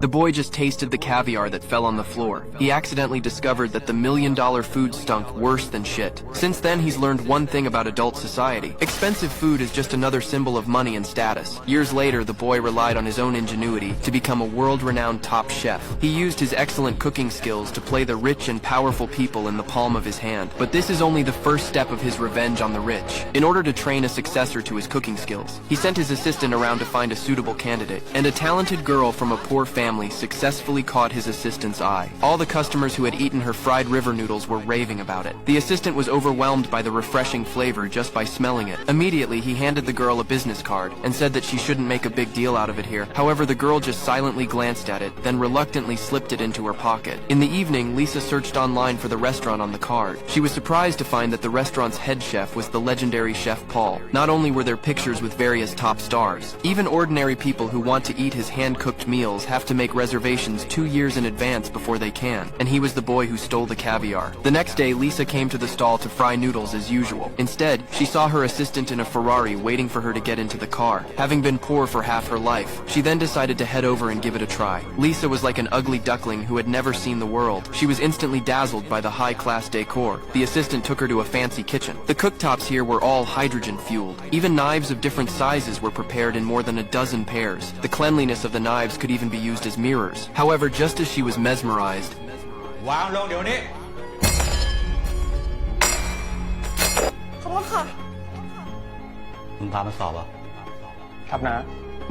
The boy just tasted the caviar that fell on the floor. He accidentally discovered that the $1,000,000 food stunk worse than shit. Since then, he's learned one thing about adult society. Expensive food is just another symbol of money and status. Years later, the boy relied on his own ingenuity to become a world-renowned top chef. He used his excellent cooking skills to play the rich and powerful people in the palm of his hand. But this is only the first step of his revenge on the rich. In order to train a successor to his cooking skills, he sent his assistant around to find a suitable candidate, and a talented girl from a poor family successfully caught his assistant's eye. All the customers who had eaten her fried river noodles were raving about it. The assistant was overwhelmed by the refreshing flavor just by smelling it. Immediately, he handed the girl a business card and said that she shouldn't make a big deal out of it here. However, the girl just silently glanced at it, then reluctantly slipped it into her pocket. In the evening, Lisa searched online for the restaurant on the card. She was surprised to find that the restaurant's head chef was the legendary Chef Paul. Not only were there pictures with various top stars, even ordinary people who want to eat his hand-cooked meals have to make reservations 2 years in advance before they can, and he was the boy who stole the caviar. The next day, Lisa came to the stall to fry noodles as usual. Instead, she saw her assistant in a Ferrari waiting for her to get into the car. Having been poor for half her life, she then decided to head over and give it a try. Lisa was like an ugly duckling who had never seen the world. She was instantly dazzled by the high-class decor. The assistant took her to a fancy kitchen. The cooktops here were all hydrogen-fueled. Even knives of different sizes were prepared in more than a dozen pairs. The cleanliness of the knives could even be used as mirrors. However, just as she was mesmerized, วางลงเดี๋ยวนี้ ขอโทษค่ะ มึงพามาสอบอ่ะ ครับนะ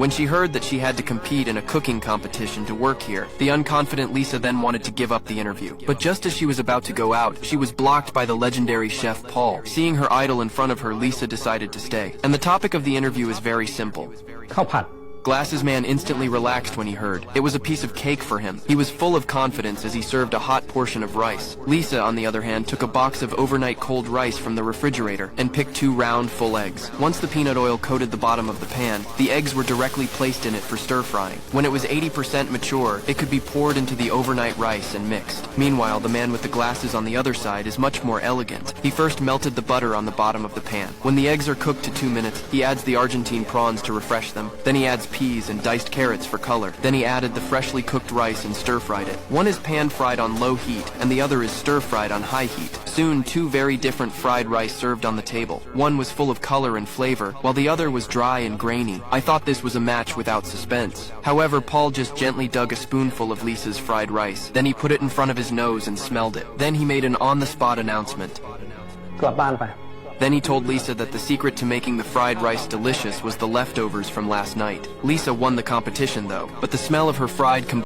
when she heard that she had to compete in a cooking competition to work here, the unconfident Lisa then wanted to give up the interview. But just as she was about to go out, she was blocked by the legendary Chef Paul. Seeing her idol in front of her, Lisa decided to stay. And the topic of the interview is very simple. ข้าวผัด Glasses Man instantly relaxed when he heard. It was a piece of cake for him. He was full of confidence as he served a hot portion of rice. Lisa, on the other hand, took a box of overnight cold rice from the refrigerator and picked 2 round, full eggs. Once the peanut oil coated the bottom of the pan, the eggs were directly placed in it for stir-frying. When it was 80% mature, it could be poured into the overnight rice and mixed. Meanwhile, the man with the glasses on the other side is much more elegant. He first melted the butter on the bottom of the pan. When the eggs are cooked to 2 minutes, he adds the Argentine prawns to refresh them. Then he adds peas and diced carrots for color. Then he added the freshly cooked rice and stir-fried it. One is pan-fried on low heat, and the other is stir-fried on high heat. Soon, 2 very different fried rice served on the table. One was full of color and flavor, while the other was dry and grainy. I thought this was a match without suspense. However, Paul just gently dug a spoonful of Lisa's fried rice. Then he put it in front of his nose and smelled it. Then he made an on-the-spot announcement. กลับบ้านไป Then he told Lisa that the secret to making the fried rice delicious was the leftovers from last night. Lisa won the competition though, but the smell of her fried